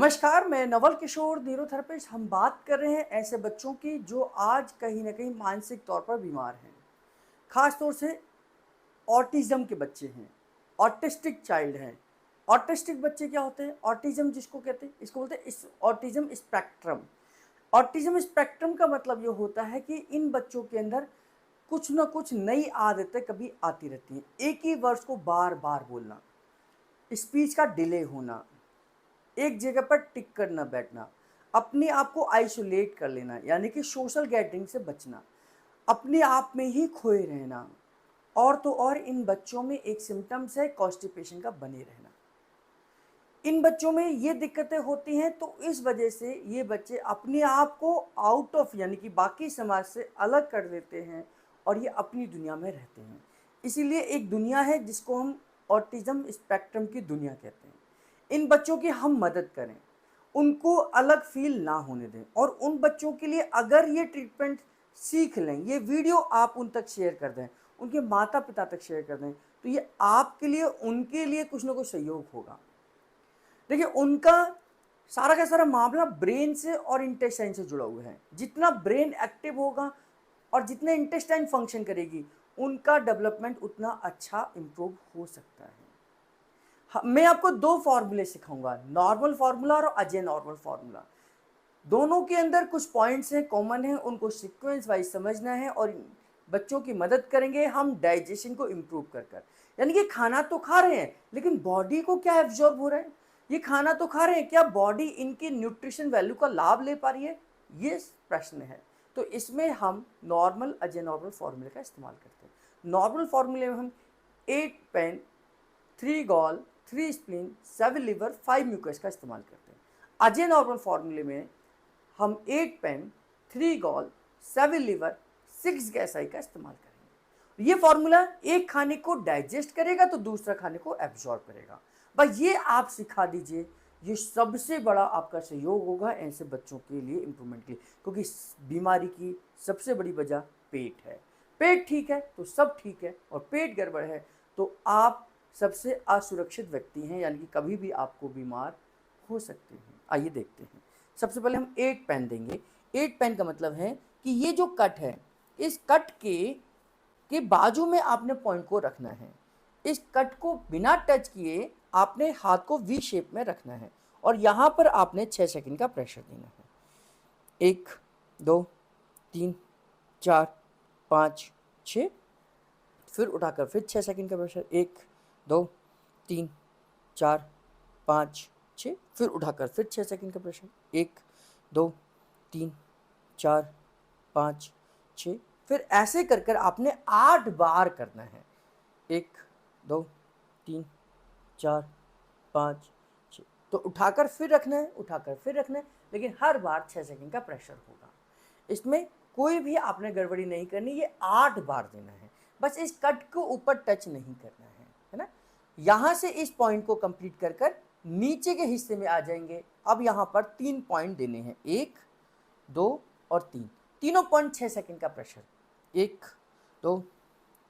नमस्कार, मैं नवल किशोर न्यूरोथेरेपिस्ट। हम बात कर रहे हैं ऐसे बच्चों की जो आज कहीं न कहीं मानसिक तौर पर बीमार हैं। ख़ास तौर से ऑटिज़्म के बच्चे हैं, ऑटिस्टिक चाइल्ड हैं। ऑटिस्टिक बच्चे क्या होते हैं? ऑटिज़्म जिसको कहते हैं, इसको बोलते हैं इस ऑटिज़्म स्पेक्ट्रम। ऑटिज़्म स्पेक्ट्रम का मतलब ये होता है कि इन बच्चों के अंदर कुछ न कुछ नई आदतें कभी आती रहती हैं। एक ही वर्ड्स को बार-बार बोलना, स्पीच का डिले होना, एक जगह पर टिक कर न बैठना, अपने आप को आइसोलेट कर लेना यानी कि सोशल गैदरिंग से बचना, अपने आप में ही खोए रहना, और तो और इन बच्चों में एक सिम्पटम्स है कॉन्स्टिपेशन का बने रहना। इन बच्चों में ये दिक्कतें होती हैं तो इस वजह से ये बच्चे अपने आप को आउट ऑफ यानी कि बाकी समाज से अलग कर देते हैं और ये अपनी दुनिया में रहते हैं। इसीलिए एक दुनिया है जिसको हम ऑटिज़्म स्पेक्ट्रम की दुनिया कहते हैं। इन बच्चों की हम मदद करें, उनको अलग फ़ील ना होने दें, और उन बच्चों के लिए अगर ये ट्रीटमेंट सीख लें, ये वीडियो आप उन तक शेयर कर दें, उनके माता-पिता तक शेयर कर दें, तो ये आपके लिए, उनके लिए कुछ न कुछ सहयोग होगा। देखिए, उनका सारा का सारा मामला ब्रेन से और इंटेस्टाइन से जुड़ा हुआ है। जितना ब्रेन एक्टिव होगा और जितना इंटेस्टाइन फंक्शन करेगी, उनका डेवलपमेंट उतना अच्छा इम्प्रूव हो सकता है। मैं आपको 2 फ़ॉर्मूले सिखाऊँगा, नॉर्मल फ़ॉर्मूला और अजय नॉर्मल फ़ॉर्मूला। दोनों के अंदर कुछ पॉइंट्स हैं, कॉमन हैं, उनको सीक्वेंस वाइज़ समझना है और बच्चों की मदद करेंगे हम डाइजेशन को इम्प्रूव कर कर। यानी कि खाना तो खा रहे हैं, लेकिन बॉडी को क्या एब्ज़ॉर्ब हो रहा है? ये खाना तो खा रहे हैं, क्या बॉडी इनकी न्यूट्रिशन वैल्यू का लाभ ले पा रही है? ये प्रश्न है। तो इसमें हम नॉर्मल अजय नॉर्मल फ़ॉर्मूले का इस्तेमाल करते हैं। नॉर्मल फ़ॉर्मूले में हम 8 pain 3 gall 3 spleen 7 liver 5 mucus का इस्तेमाल करते हैं। अजय नॉर्मल फार्मूले में हम 8 पेन 3 गॉल 7 लिवर 6 गैसाई का इस्तेमाल करेंगे। ये फार्मूला एक खाने को डाइजेस्ट करेगा तो दूसरा खाने को एब्जॉर्ब करेगा। बस ये आप सिखा दीजिए, ये सबसे बड़ा आपका सहयोग होगा ऐसे बच्चों के लिए इम्प्रूवमेंट के लिए, क्योंकि इस बीमारी की सबसे बड़ी वजह पेट है। पेट ठीक है तो सब ठीक है, और पेट गड़बड़ है तो आप सबसे असुरक्षित व्यक्ति हैं, यानी कि कभी भी आपको बीमार हो सकते हैं। आइए देखते हैं। सबसे पहले हम 8 पेन देंगे। 8 पेन का मतलब है कि ये जो कट है, इस कट के बाजू में आपने पॉइंट को रखना है। इस कट को बिना टच किए आपने हाथ को वी शेप में रखना है और यहाँ पर आपने 6 सेकंड का प्रेशर देना है। 1 2 3 4 5 6, फिर उठाकर फिर 6 सेकंड का प्रेशर। 1 2 3 4 5 6, फिर उठाकर फिर 6 सेकंड का प्रेशर। 1 2 3 4 5 6, फिर ऐसे कर कर आपने 8 बार करना है। 1 2 3 4 5 6, तो उठाकर फिर रखना है, उठाकर फिर रखना है, लेकिन हर बार 6 सेकंड का प्रेशर होगा। इसमें कोई भी आपने गड़बड़ी नहीं करनी, ये 8 बार देना है। बस इस कट को ऊपर टच नहीं करना है ना। यहाँ से इस पॉइंट को कंप्लीट कर कर नीचे के हिस्से में आ जाएंगे। अब यहाँ पर 3 पॉइंट देने हैं, 1 2 और 3, तीनों पॉइंट 6 सेकंड का प्रेशर। 1 2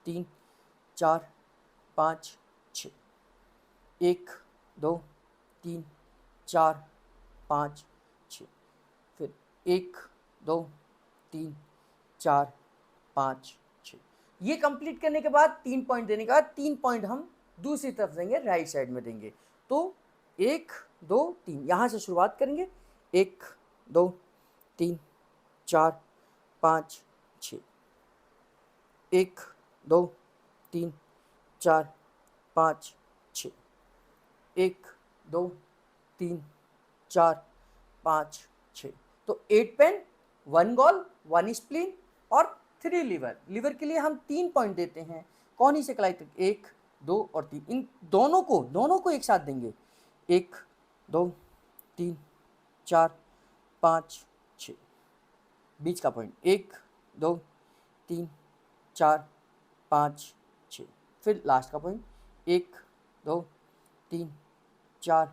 3 4 5 6, 1 2 3 4 5 6, फिर 1 2 3 4 5 6। ये कंप्लीट करने के बाद 3 पॉइंट देने के बाद 3 पॉइंट हम दूसरी तरफ देंगे, राइट साइड में देंगे। तो 1 2 3 यहाँ से शुरुआत करेंगे। 1 2 3 4 5 6, 1 2 3 4 5 6, 1 2 3 4 5 6। तो 8 पेन 1 गॉल 1 स्प्लीन और 3 लिवर। लिवर के लिए हम 3 पॉइंट देते हैं। कौन ही से कलाई तक? 1 2 और 3, इन दोनों को एक साथ देंगे। 1 2 3 4 5 6, बीच का पॉइंट 1 2 3 4 5 6, फिर लास्ट का पॉइंट 1 2 3 4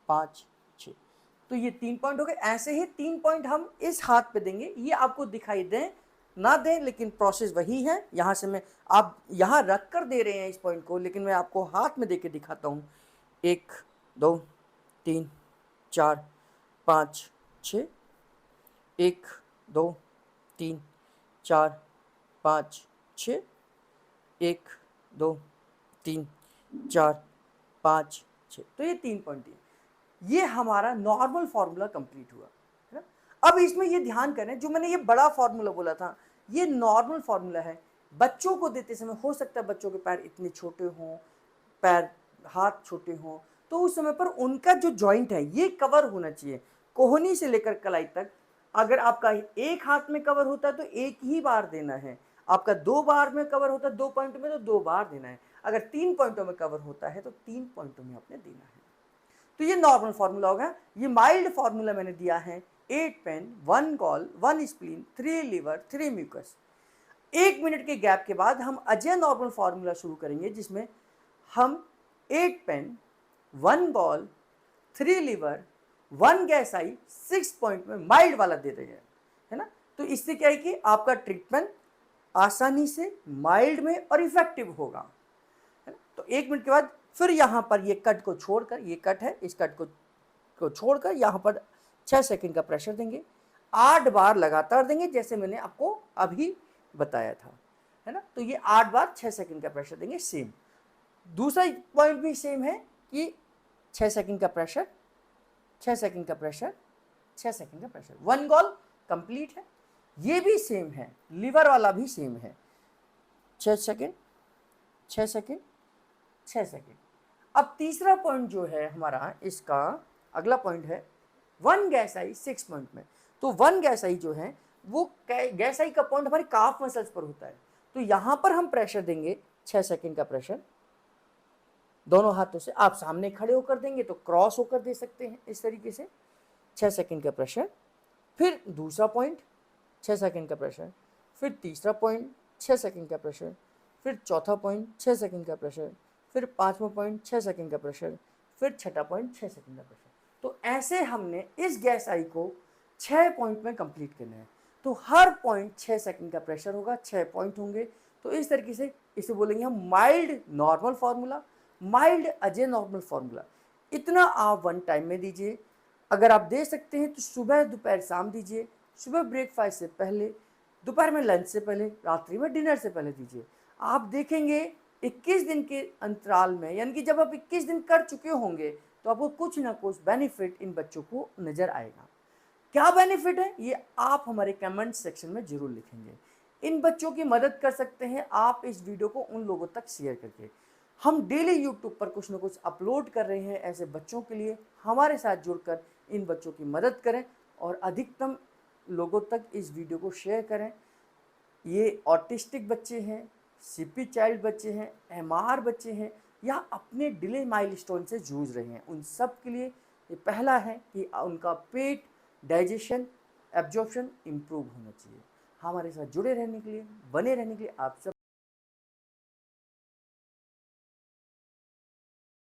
5 6। तो ये 3 पॉइंट हो गए। ऐसे ही 3 पॉइंट हम इस हाथ पे देंगे। ये आपको दिखाई दें ना दें, लेकिन प्रोसेस वही है। यहाँ से मैं, आप यहाँ रख कर दे रहे हैं इस पॉइंट को, लेकिन मैं आपको हाथ में दे के दिखाता हूँ। 1 2 3 4 5 6, 1 2 3 4 5 6, 1 2 3 4 5 6। तो ये 3 पॉइंट है। ये हमारा नॉर्मल फार्मूला कंप्लीट हुआ है ना। अब इसमें ये ध्यान करें, जो मैंने ये बड़ा फार्मूला बोला था ये नॉर्मल फार्मूला है। बच्चों को देते समय हो सकता है बच्चों के पैर इतने छोटे हों, पैर हाथ छोटे हों, तो उस समय पर उनका जो जॉइंट है ये कवर होना चाहिए कोहनी से लेकर कलाई तक। अगर आपका एक हाथ में कवर होता है तो एक ही बार देना है, आपका 2 बार में कवर होता है 2 पॉइंट में तो 2 बार देना है, अगर 3 पॉइंटों में कवर होता है तो 3 पॉइंटों में आपने देना है। तो ये नॉर्मल फार्मूला होगा। ये माइल्ड फार्मूला मैंने दिया है 8 pain 1 gall 1 spleen 3 liver 3 mucus. 1 minute के गैप के बाद हम अजय नॉर्मल फार्मूला शुरू करेंगे, जिसमें हम 8 पेन 1 गॉल 3 लीवर 1 गैस आई 6 पॉइंट में माइल्ड वाला दे रहे हैं, है ना। तो इससे क्या है कि आपका ट्रीटमेंट आसानी से माइल्ड में और इफेक्टिव होगा, है ना। तो 1 मिनट के बाद फिर यहाँ पर ये कट को छोड़कर, ये कट है, इस कट को छोड़कर यहाँ पर 6 सेकंड का प्रेशर देंगे, 8 बार लगातार देंगे जैसे मैंने आपको अभी बताया था, है ना। तो ये 8 बार 6 सेकंड का प्रेशर देंगे। सेम दूसरा पॉइंट भी सेम है कि 6 सेकंड का प्रेशर, 6 सेकंड का प्रेशर, 6 सेकंड का प्रेशर, 1 गॉल कंप्लीट है। ये भी सेम है, लीवर वाला भी सेम है, 6 सेकंड 6 सेकंड 6 सेकंड। अब तीसरा पॉइंट जो है हमारा, इसका अगला पॉइंट है 1 गैस आई 6 पॉइंट में। तो 1 गैस आई जो है वो गैस आई का पॉइंट हमारे काफ मसल्स पर होता है। तो यहाँ पर हम प्रेशर देंगे 6 सेकंड का प्रेशर, दोनों हाथों से। आप सामने खड़े होकर देंगे तो क्रॉस होकर दे सकते हैं इस तरीके से, 6 सेकंड का प्रेशर। फिर दूसरा पॉइंट 6 सेकंड का प्रेशर, फिर तीसरा पॉइंट 6 सेकंड का प्रेशर, फिर चौथा पॉइंट 6 सेकंड का प्रेशर, फिर पाँचवा पॉइंट 6 सेकंड का प्रेशर, फिर छठा पॉइंट 6 सेकंड का प्रेशर। तो ऐसे हमने इस गैस आई को 6 पॉइंट में कंप्लीट करना है। तो हर पॉइंट 6 सेकंड का प्रेशर होगा, 6 पॉइंट होंगे। तो इस तरीके से इसे बोलेंगे हम mild normal formula, mild Ajay normal formula. इतना आप 1 टाइम में दीजिए। अगर आप दे सकते हैं तो सुबह दोपहर शाम दीजिए, सुबह ब्रेकफास्ट से पहले, दोपहर में लंच से पहले, रात्रि में डिनर से पहले दीजिए। आप देखेंगे 21 दिन के अंतराल में, यानी कि जब आप 21 दिन कर चुके होंगे तो आपको कुछ ना कुछ बेनिफिट इन बच्चों को नज़र आएगा। क्या बेनिफिट है ये आप हमारे कमेंट सेक्शन में ज़रूर लिखेंगे। इन बच्चों की मदद कर सकते हैं आप इस वीडियो को उन लोगों तक शेयर करके। हम डेली यूट्यूब पर कुछ ना कुछ अपलोड कर रहे हैं ऐसे बच्चों के लिए। हमारे साथ जुड़कर इन बच्चों की मदद करें और अधिकतम लोगों तक इस वीडियो को शेयर करें। ये ऑटिस्टिक बच्चे हैं, सीपी चाइल्ड बच्चे हैं, एमआर बच्चे हैं, या अपने डिले माइलस्टोन से जूझ रहे हैं, उन सब के लिए ये पहला है कि उनका पेट, डाइजेशन, एब्जॉर्प्शन इम्प्रूव होना चाहिए। हमारे साथ जुड़े रहने के लिए, बने रहने के लिए आप सब